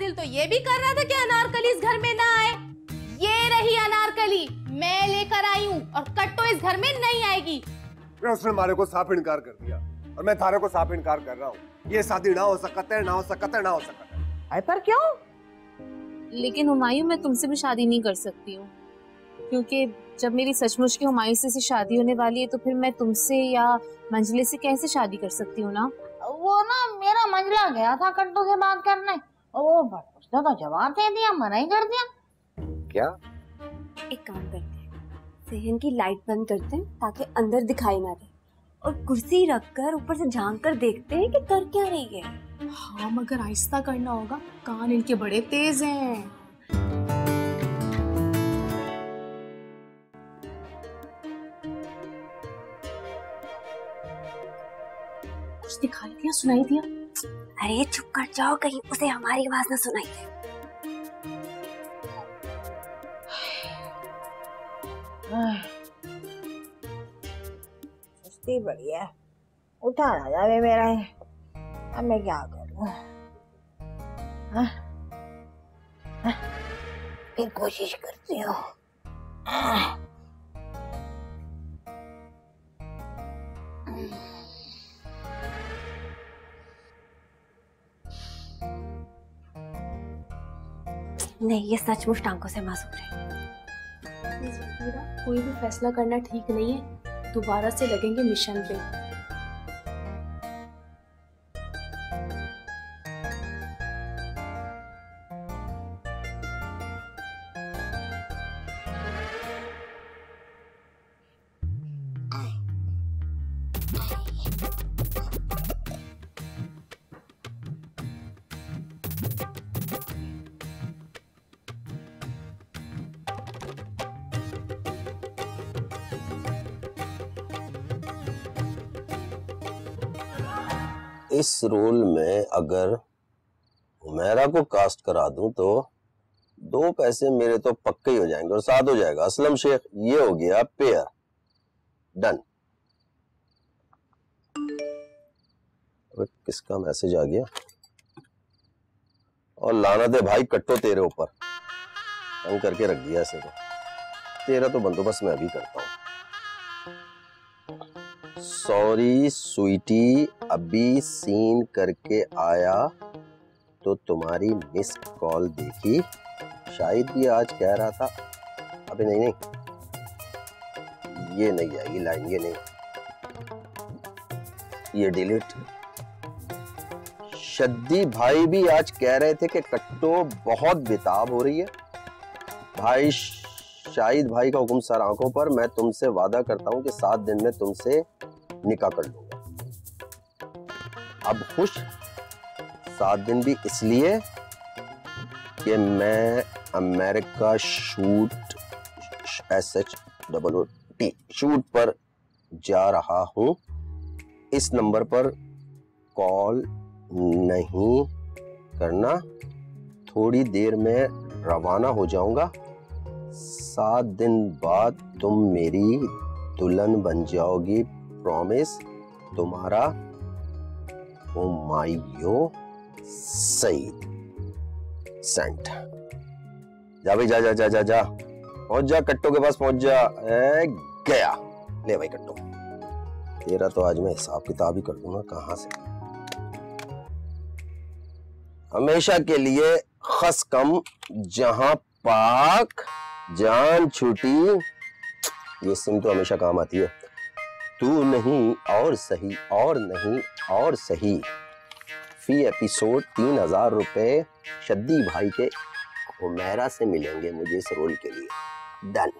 दिल तो ये भी कर रहा था कि अनारकली इस घर में ना आए। ये रही अनारकली, मैं लेकर आई हूँ और कट्टो इस घर में नहीं आएगी। उसने हमारे को साफ इनकार कर दिया और मैं थारे को साफ इनकार कर रहा हूँ। ये शादी ना हो सकता है, ना हो सकता है, ना हो सकता है। पर क्यों? लेकिन हुमायूं, मैं तुमसे भी शादी नहीं कर सकती हूँ, क्योंकि जब मेरी सचमुच की हुमायूं से शादी होने वाली है तो फिर मैं तुमसे या मंजले से कैसे शादी कर सकती हूँ ना? वो ना मेरा मंजला गया था कट्टू से बात करने, वो उसने तो जवाब दे दिया, मना ही कर दिया। क्या? एक काम करते हैं, सहन की लाइट बंद करते हैं ताकि अंदर दिखाई ना दे, और कुर्सी रखकर ऊपर से झांक कर देखते हैं कि कर क्या रही है। हाँ, मगर आहिस्ता करना होगा, कान इनके बड़े तेज हैं। कुछ दिखाई दिया, सुनाई दिया? अरे चुप कर जाओ, कहीं उसे हमारी आवाज ना सुनाई दे। सुस्ती बड़ी है, उठा ना जावे मेरा है, अब मैं क्या करूं? फिर कोशिश करती हूँ। नहीं, ये सचमुच टांगों से मासूम है। कोई भी फैसला करना ठीक नहीं है, दोबारा से लगेंगे मिशन पे। इस रोल में अगर हुमैरा को कास्ट करा दूं तो 2 पैसे मेरे तो पक्के ही हो जाएंगे और साथ हो जाएगा असलम शेख। ये हो गया पेयर डन। अबे किसका मैसेज आ गया? और लानत है भाई कट्टो तेरे ऊपर, तंग करके रख दिया ऐसे को। तेरा तो बंदोबस्त मैं अभी करता हूँ। सॉरी स्वीटी, अभी सीन करके आया तो तुम्हारी मिस कॉल देखी, शायद ये आज कह रहा था। अबे नहीं नहीं, ये नहीं आएगी लाइन, ये नहीं, ये डिलीट। शद्दी भाई भी आज कह रहे थे कि कट्टो बहुत बेताब हो रही है। भाई शाहिद भाई का हुक्म सर आंखों पर, मैं तुमसे वादा करता हूं कि 7 दिन में तुमसे निकाह कर लूंगा। अब खुश 7 दिन भी इसलिए कि मैं अमेरिका शूट SHOOT शूट पर जा रहा हूं। इस नंबर पर कॉल नहीं करना, थोड़ी देर में रवाना हो जाऊंगा। 7 दिन बाद तुम मेरी दुल्हन बन जाओगी, प्रॉमिस। तुम्हारा हुमायूं सईद। सेंट। जा भाई, जा जा जा जा जा, पहुंच जा, कट्टो के पास पहुंच जा। गया। ले भाई कट्टो, तेरा तो आज मैं हिसाब किताब ही कर दूंगा कहां से। हमेशा के लिए खस कम जहां पाक जान छूटी। ये सिम तो हमेशा काम आती है। तू नहीं और सही, और नहीं और सही। फी एपिसोड 3000 रुपए शद्दी भाई के हुमैरा से मिलेंगे मुझे इस रोल के लिए। डन।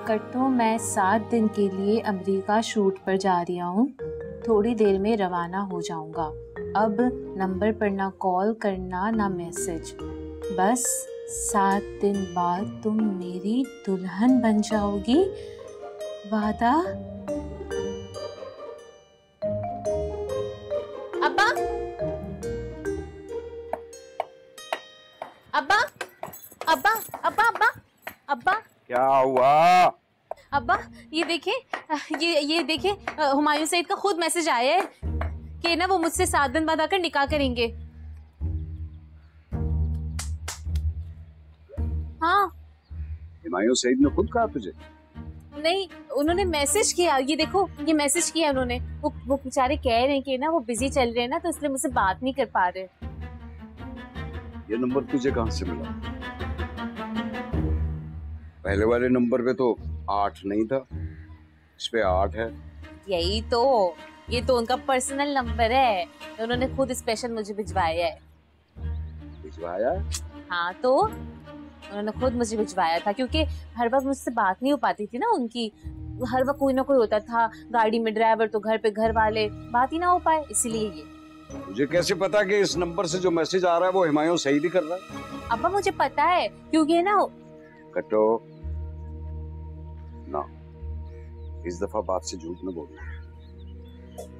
कट्टो, मैं 7 दिन के लिए अमेरिका शूट पर जा रही हूँ। थोड़ी देर में रवाना हो जाऊंगा। अब नंबर पर ना कॉल करना ना मैसेज। बस 7 दिन बाद तुम मेरी दुल्हन बन जाओगी। वादा? अब्बा, अब्बा, अब्बा, अब्बा, अब्बा, अब्बा, क्या हुआ? अब्बा, ये देखिए, ये देखिए, हुमायूं सईद का खुद मैसेज आया है कि ना वो मुझसे 7 दिन बाद आकर निकाह करेंगे। हाँ। हुमायूं सईद ने खुद कहा तुझे? नहीं, उन्होंने मैसेज किया। ये देखो, ये मैसेज किया उन्होंने। वो बेचारे कह रहे हैं कि ना वो बिजी चल रहे हैं ना, तो इसलिए मुझसे बात नहीं कर पा रहे। ये नंबर तुझे कहाँ से मिला? पहले वाले नंबर पे तो 8 नहीं था, इस पे 8 है। यही तो, ये तो उनका पर्सनल नंबर है, तो उन्होंने खुद स्पेशल मुझे भिजवाया है। भिजवाया? हाँ, तो उन्होंने खुद मुझे भिजवाया था, क्योंकि हर वक्त मुझसे बात नहीं हो पाती थी ना उनकी। हर वक्त कोई ना कोई होता था, गाड़ी में ड्राइवर तो घर पे घर वाले, बात ही ना हो पाए, इसीलिए ये। मुझे कैसे पता कि इस नंबर से जो मैसेज आ रहा है वो हुमायूं सईद ही कर रहा है? अब्बा, मुझे पता है, क्योंकि है ना। कट्टो, ना, इस दफा बात से झूठ न बोलना।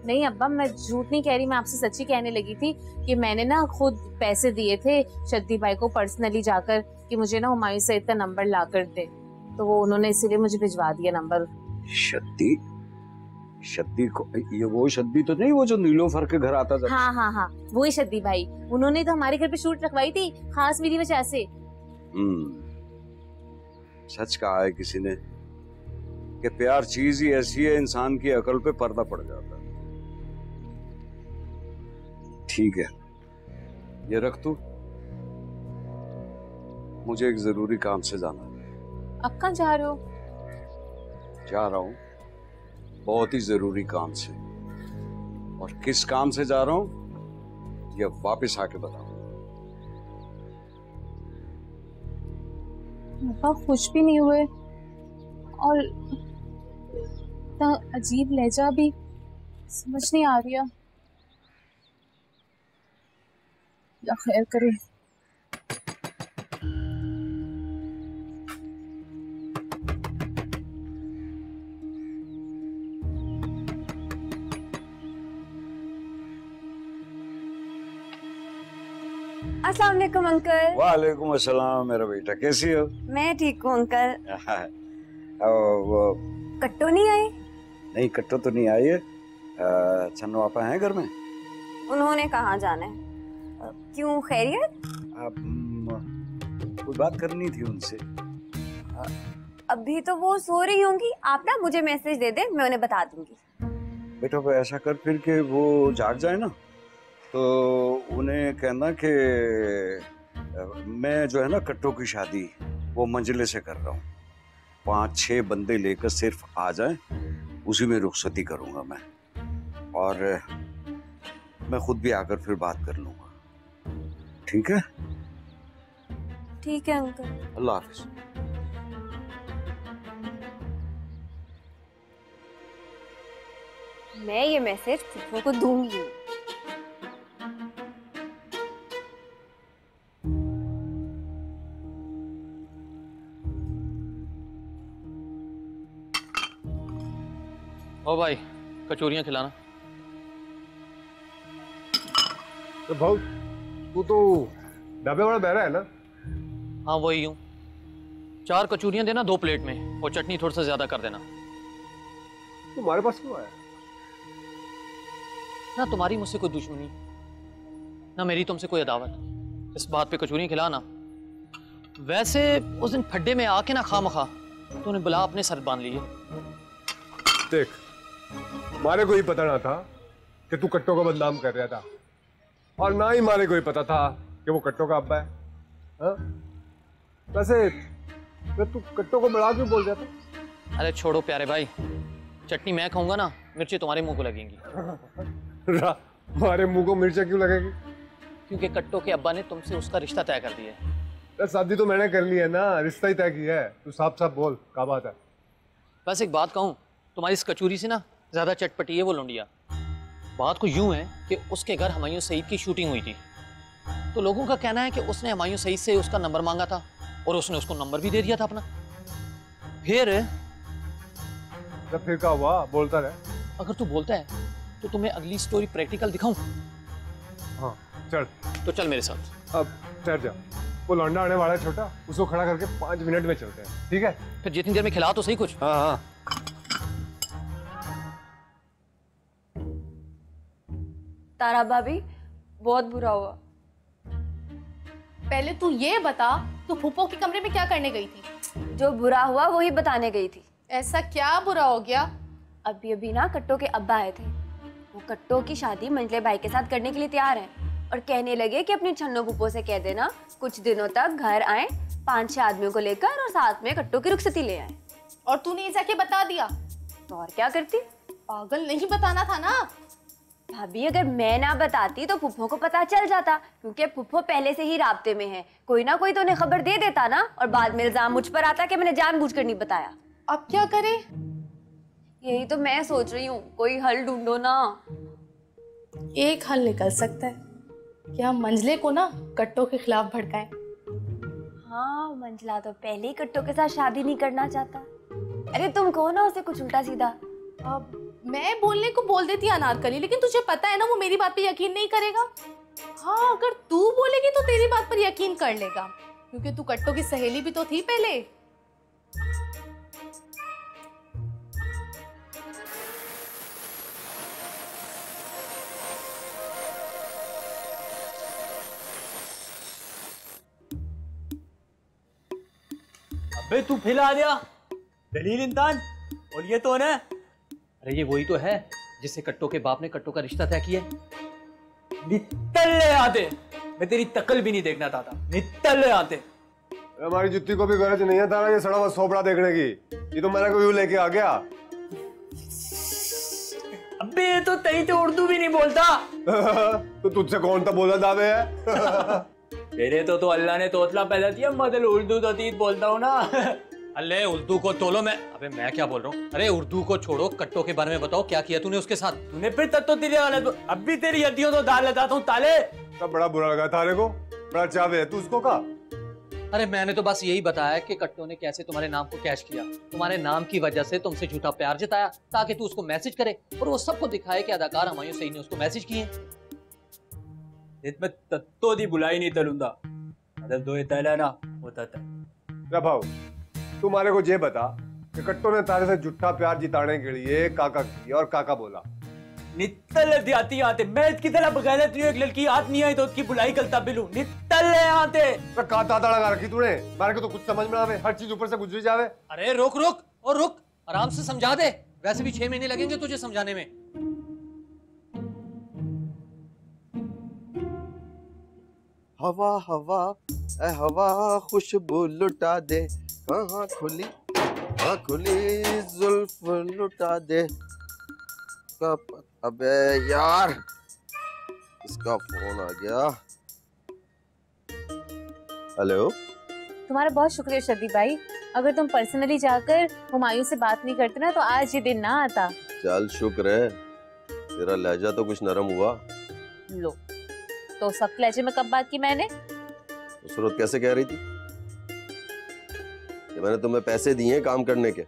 नहीं अब्बा, मैं झूठ नहीं कह रही, मैं आपसे सच्ची कहने लगी थी कि मैंने ना खुद पैसे दिए थे शद्दी भाई को पर्सनली जाकर कि मुझे ना हुमायूं सईद का नंबर ला कर दे, तो वो उन्होंने इसीलिए मुझे भिजवा दिया नंबर। शद्दी को? ये वो शद्दी तो नहीं, वो जो नीलोफर के घर आता था? हाँ हाँ हाँ, वही शद्दी भाई। उन्होंने तो हमारे घर पे शूट रखवाई थी, खास मेरी वजह से। सच कहा है किसी ने कि प्यार चीज ही ऐसी है, इंसान की अकल पे पर्दा पड़ जाता है। ठीक है, ये रख तू, मुझे एक जरूरी काम से जाना है। अब कहाँ जा रहे हो? जा रहा हूँ बहुत ही जरूरी काम से, और किस काम से जा रहा हूँ ये वापस आके बताऊँ। पापा खुश भी नहीं हुए, और इतना अजीब लहजा भी समझ नहीं आ रही है। या खैर करे। अस्सलाम वालेकुम अंकल। वालेकुम अस्सलाम मेरा बेटा, कैसी हो? मैं ठीक हूँ अंकल। वो कट्टो नहीं आए? नहीं, कट्टो तो नहीं आई है। छन्नू आपा हैं घर में? उन्होंने कहाँ जाना है? क्यों, खैरियत? कोई बात करनी थी उनसे। अभी तो वो सो रही होंगी, आप ना मुझे मैसेज दे दे, मैं उन्हें बता दूंगी। बेटा वो ऐसा कर फिर के वो जाग जाए ना, तो उन्हें कहना कि मैं जो है ना कट्टो की शादी वो मंजिले से कर रहा हूँ, 5-6 बंदे लेकर सिर्फ आ जाएं, उसी में रुखसती करूँगा मैं, और मैं खुद भी आकर फिर बात कर लूँगा। ठीक है? ठीक है अंकल। अल्लाह हाफिज। मैं ये मैसेज फुफू को दूंगी। ओ भाई, कचौरियां खिलाना। तो भाऊ, तू तो ढाबे वाला बहरा है ना? हाँ वही हूँ। 4 कचौरियां देना 2 प्लेट में, और चटनी थोड़ा सा ज्यादा कर देना। तुम्हारे पास क्यों आया? ना तुम्हारी मुझसे कोई दुश्मनी, ना मेरी तुमसे कोई अदावत। इस बात पे कचौरियां खिलाना। वैसे उस दिन फड्डे में आके ना खामखा तूने बुला अपने सर बांध लिए। देख, मारे को ही पता ना था कि तू कट्टो को बदनाम कर रहा था, और ना ही मारे को ही पता था कि वो कट्टो का अब्बा है। हाँ? वैसे तू कट्टो को बड़ा क्यों बोल रहा था? अरे छोड़ो प्यारे भाई, चटनी मैं खाऊंगा ना, मिर्ची तुम्हारे मुंह को लगेंगी। हमारे मुंह को मिर्चा क्यों लगेगी? क्योंकि कट्टो के अब्बा ने तुमसे उसका रिश्ता तय कर दिया है। शादी तो मैंने कर ली है ना, रिश्ता ही तय किया है। तू साफ साफ बोल, क्या बात है? बस एक बात कहूँ, तुम्हारी इस कचूरी से ना ज्यादा चटपटी है वो लुंडिया। बात को यूं है कि उसके घर हुमायूं सईद की शूटिंग हुई थी, तो लोगों का कहना है कि उसने हुमायूं सईद से उसका नंबर मांगा था और उसने उसको नंबर भी दे दिया था अपना। फिर क्या हुआ? बोलता रहे। अगर तू बोलता है तो तुम्हें अगली स्टोरी प्रैक्टिकल दिखाऊं? हाँ चल। तो चल मेरे साथ। अब ठहर जा, वो लौंडा आने वाला है छोटा, उसको खड़ा करके 5 मिनट में चलते हैं, ठीक है? फिर जितनी देर में खिला तो सही कुछ। हाँ हाँ। तारा भाभी बहुत बुरा हुआ। पहले तू ये बता, तू फूफो के कमरे में क्या करने गई थी? जो बुरा हुआ वही बताने गई थी। ऐसा क्या बुरा हो गया? अभी अभी ना कट्टो के अब्बा आए थे। वो कट्टो की शादी मंजले भाई के साथ करने के लिए तैयार हैं और कहने लगे कि अपनी छन्नो फूफो से कह देना कुछ दिनों तक घर आए, 5-6 आदमियों को लेकर, और साथ में कट्टो की रुखसती ले आए। और तूने ये जाके बता दिया? तो और क्या करती? पागल नहीं बताना था ना। भाभी अगर मैं ना बताती तो फुफ्फो को पता चल जाता, क्योंकि फुफ्फो पहले से ही राब्ते में है। कोई ना कोई तो उन्हें खबर दे देता ना, और बाद में इल्जाम मुझ पर आता कि मैंने जानबूझकर नहीं बताया। अब क्या करें? यही तो मैं सोच रही हूँ, कोई हल ढूंढो ना। एक हल निकल सकता है कि हम मंजले को ना कट्टो के खिलाफ भड़काएं। हाँ, मंजला तो पहले ही कट्टो के साथ शादी नहीं करना चाहता। अरे तुम कहो ना उसे कुछ उल्टा सीधा। अब मैं बोलने को बोल देती अनारकली, लेकिन तुझे पता है ना वो मेरी बात पे यकीन नहीं करेगा। हाँ, अगर तू बोलेगी तो तेरी बात पर यकीन कर लेगा, क्योंकि तू कट्टो की सहेली भी तो थी पहले। अबे तू फिर आ गया दलील इंसान। और ये तो है, अरे ये वही तो है जिससे कट्टो के बाप ने कट्टो का रिश्ता तय किया। नित्तले आते, मैं तेरी तकल भी नहीं देखना चाहता। नित्तले आते। हमारी जुत्ती को भी गरज नहीं है तारा ये सड़ा हुआ सोपड़ा देखने की। ये तो मैंने कोई लेके आ गया। अबे ये तो तई तो उर्दू भी नहीं बोलता। तो तुझसे कौन सा बोला दावे है? तेरे तो अल्लाह ने तोतला पैदा किया, मतलब उर्दू तो तीत बोलता हूँ ना। अल्ले उर्दू को तोलो। मैं अबे मैं क्या बोल रहा हूँ? अरे उर्दू को छोड़ो, कट्टो के बारे में बताओ, क्या किया तूने उसके साथ? तूने फिर तब तो तेरी अब भी तेरी हड्डियों तो दाल लगाता हूँ ताले। तब बड़ा बुरा लगा तारे को, बड़ा चावे है तू उसको का। अरे मैंने तो बस यही बताया कि कट्टो ने कैसे तुम्हारे नाम को कैश किया, तुम्हारे नाम की वजह से तुमसे झूठा प्यार जताया ताकि तू उसको मैसेज करे और वो सबको दिखाए कि अदाकार हुमायूं सईद ने उसको मैसेज किए। इसमें तत्तो दी बुलाई नहीं तलूंगा, मतलब दो तला ना होता था। भाव तुम्हारे को ये बता कि कट्टो ने तारे से झूठा प्यार जिताने के लिए काका किया और काका बोला। नित्तल दियाती आते, मैं इसकी तरह बगैर एक लड़की हाथ नहीं आई तो उसकी बुलाई करता बिलू। नित्तल आते तो काता लगा रखी तूने, मारे को तो कुछ समझ में आवे, हर चीज ऊपर से गुजरी जावे। अरे रुक रुक और रुक, आराम से समझा दे, वैसे भी 6 महीने लगेंगे तुझे समझाने में। हवा हवा ए हवा खुशबू लुटा दे, कहाँ खुली जुल्फ लुटा दे। अबे यार इसका फोन आ गया। हेलो। तुम्हारा बहुत शुक्रिया शद्दी भाई, अगर तुम पर्सनली जाकर हुमायूं से बात नहीं करते ना तो आज ये दिन ना आता। चल शुक्र है, तेरा लहजा तो कुछ नरम हुआ। लो तो सब लहजे में कब बात की मैंने? उस रोज कैसे कह रही थी कि मैंने तुम्हें पैसे दिए काम करने के?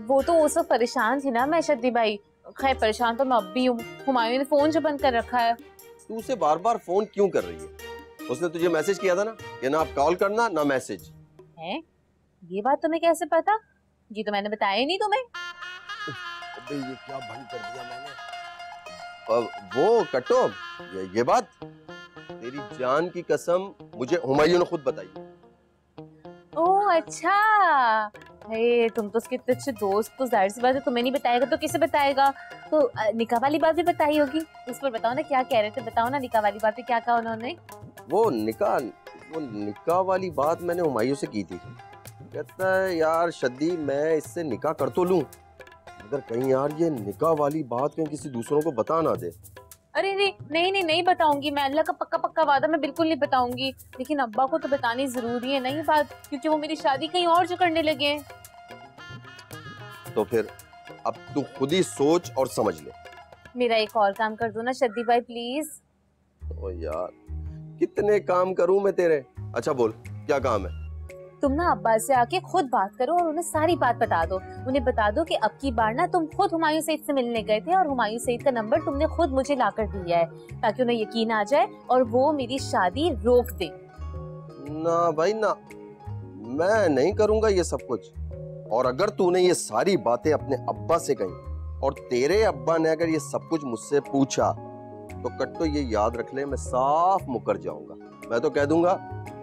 वो तो उस वक्त परेशान थी ना मैं शद्दी भाई। खैर परेशान तो मैं अब भी हूँ, हुमायूं ने फोन जो बंद कर रखा है। तू उसे बार बार फोन क्यों कर रही है? उसने तुझे मैसेज किया था ना कि ना आप कॉल करना ना मैसेज। है ये बात तुम्हें कैसे पता? ये तो मैंने बताया ही नहीं तुम्हें। अबे ये क्या भंग कर दिया मैंने। वो कट्टो ये बात तेरी जान की कसम मुझे हुमायूं ने खुद बताई। ओह अच्छा, तुम तो उसके इतने अच्छे दोस्त, तो जाहिर सी बात है तुम्हें नहीं बताएगा तो किसे बताएगा। तो निकाह वाली बात भी बताई होगी, उस पर बताओ ना क्या कह रहे थे, बताओ ना निकाह वाली बात पे क्या कहा उन्होंने। वो निकाह वाली बात मैंने हुमायूं से की थी। कहता है यार शद्दी मैं इससे निकाह कर तो लूं, मगर कहीं यार ये निकाह वाली बात कहीं किसी दूसरों को बता ना दे। अरे नहीं बताऊंगी मैं, अल्लाह का पक्का वादा, मैं बिल्कुल नहीं बताऊंगी। लेकिन अब्बा को तो बतानी जरूरी है ना ये बात, क्योंकि वो मेरी शादी कहीं और जो करने लगे हैं। तो फिर अब तू खुद ही सोच और समझ ले। मेरा एक और काम कर दो ना शद्दी भाई प्लीज। ओ यार, कितने काम करूं मैं तेरे। अच्छा बोल, क्या काम है? तुम ना अब्बा से आके खुद बात करो और उन्हें सारी बात बता दो। उन्हें बता दो कि अब की बार ना तुम खुद हुमायूं सईद से मिलने गए थे और हुमायूं सईद का नंबर तुमने खुद मुझे लाकर दिया है, ताकि उन्हें यकीन आ जाए और वो मेरी शादी रोक दे। ना भाई ना, मैं नहीं करूंगा ये सब कुछ। और अगर तूने ये सारी बातें अपने अब्बा से कही और तेरे अब्बा ने अगर ये सब कुछ मुझसे पूछा तो कट्टो ये याद रख ले, मैं साफ मुकर जाऊंगा। मैं तो कह दूंगा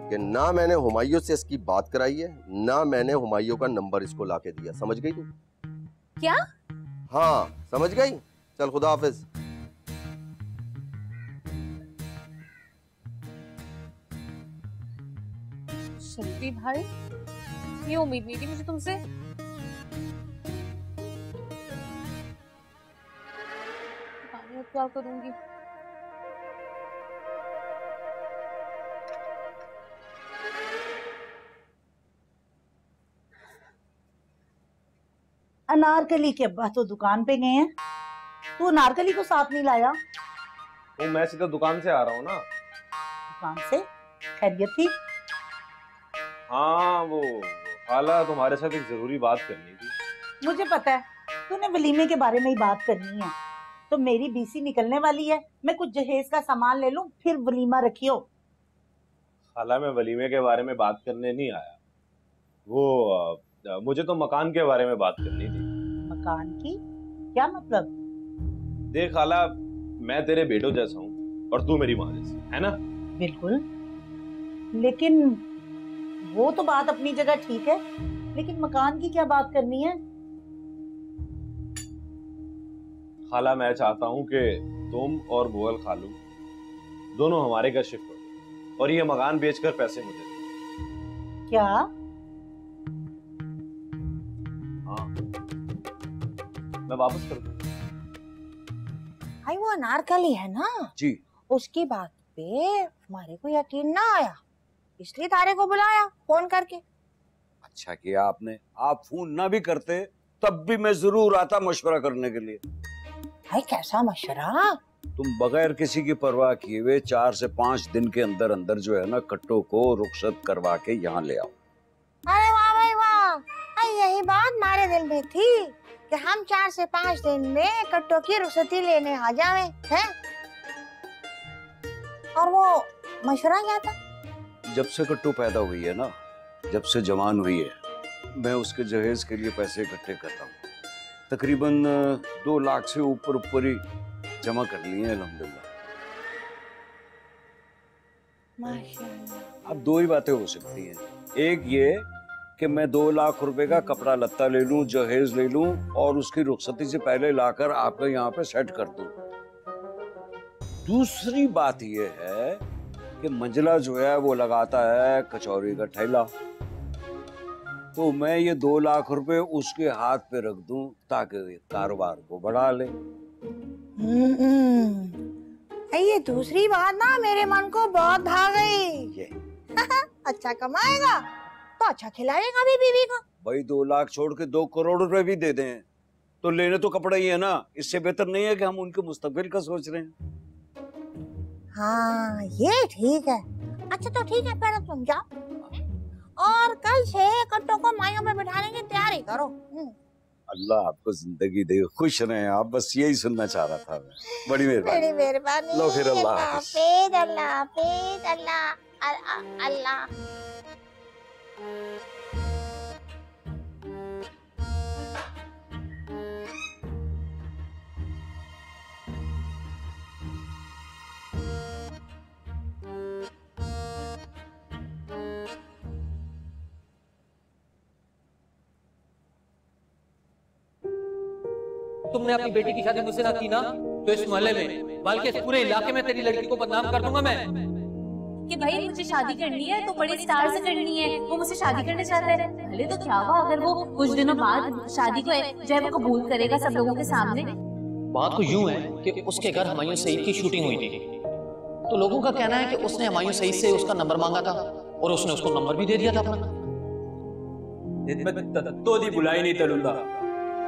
कि ना मैंने हुमायूं से इसकी बात कराई है, ना मैंने हुमायूं का नंबर इसको लाके दिया। समझ गई तू? क्या? हाँ समझ गई। चल खुदा हाफिज। शद्दी भाई, ये उम्मीद नहीं थी मुझे तुमसे। अब क्या करूंगी? अनारकली के अब्बा तो दुकान पे गए हैं, तू अनारकली को साथ नहीं लाया? वो मैं सीधा दुकान से आ रहा हूँ ना। दुकान से? खैरियत थी? हाँ, वो खाला तुम्हारे साथ एक जरूरी बात करनी थी। मुझे पता है तूने वलीमे के बारे में ही बात करनी है। तो मेरी बीसी निकलने वाली है, मैं कुछ जहेज का सामान ले लूं फिर वलीमा रखियो। खाला मैं वलीमे के बारे में बात करने नहीं आया, वो मुझे तो मकान के बारे में बात करनी थी। मकान की? क्या मतलब? देख खाला, मैं तेरे बेटो जैसा हूँ और तू मेरी माँ जैसी, है ना? बिल्कुल, लेकिन वो तो बात अपनी जगह ठीक है, लेकिन मकान की क्या बात करनी है? खाला मैं चाहता हूँ कि तुम और बुअल खालू दोनों हमारे घर शिफ्ट हो और ये मकान बेचकर पैसे मुझे दो। क्या? हाँ, मैं वापस कर दूँ। भाई वो अनारकली है ना जी, उसकी बात पे हमारे को यकीन ना आया, इसलिए तारे को बुलाया फोन करके। अच्छा किया आपने। आप फोन ना भी करते तब भी मैं जरूर आता मशवरा करने के लिए। भाई कैसा मशवरा? तुम बगैर किसी की परवाह किए हुए 4 से 5 दिन के अंदर अंदर जो है ना कट्टो को रुखसत करवा के यहाँ ले आओ। अरे वाह भाई वाह, यही बात हमारे दिल में थी कि हम 4 से 5 दिन में कट्टो की रुखसती लेने आ जावे हैं। और वो मशवरा क्या था? जब से कट्टू पैदा हुई है ना, जब से जवान हुई है, मैं उसके जहेज के लिए पैसे इकट्ठे करता हूँ। तकरीबन 2 लाख से ऊपर ही जमा कर लिए हैं अल्हम्दुलिल्लाह। माशाल्लाह। अब 2 ही बातें हो सकती हैं, एक ये कि मैं 2 लाख रुपए का कपड़ा लत्ता ले लूं, जहेज ले लूं और उसकी रुखसती से पहले लाकर आपके यहाँ पे सेट कर दूं। दूसरी बात ये है कि मंजला जो है वो लगाता है कचौरी का ठेला, तो मैं ये 2 लाख रुपए उसके हाथ पे रख दूं ताकि कारोबार को बढ़ा ले। ये दूसरी बात ना मेरे मन को बहुत भा गई। ये अच्छा कमाएगा तो अच्छा खिलाएगा भी बीवी को। भाई 2 लाख छोड़ के 2 करोड़ रुपए भी दे दें तो लेने तो कपड़ा ही है ना। इससे बेहतर नहीं है कि हम उनके मुस्तकबिल का सोच रहे हैं। हाँ ये ठीक है। अच्छा तो ठीक है, पहले तुम जाओ और कल से कट्टो को माइयों में बिठाने की तैयारी करो। अल्लाह आपको जिंदगी दे, खुश रहे आप, बस यही सुनना चाह रहा था मैं। बड़ी मेहरबानी। लो फिर अल्लाह हाफिज। अल्लाह हाफिज। अल्लाह अल्लाह। तुमने अपनी बेटी की शादी मुझसे ना की ना तो इस मोहल्ले में बल्कि इस पूरे इलाके में तेरी लड़की को बदनाम कर दूंगा मैं। कि भाई मुझे शादी करनी है तो बड़े स्टार से करनी है, वो मुझसे शादी करने चाहता है। भले तो क्या हुआ अगर वो कुछ दिनों बाद शादी को जो है वो कबूल करेगा सब लोगों के सामने। बात तो यूं है कि उसके घर हुमायूं सईद की शूटिंग हुई थी, तो लोगों का कहना है कि उसने हुमायूं सईद से उसका नंबर मांगा था और उसने उसको नंबर भी दे दिया था अपना। तो दी बुलाई नहीं तलूंगा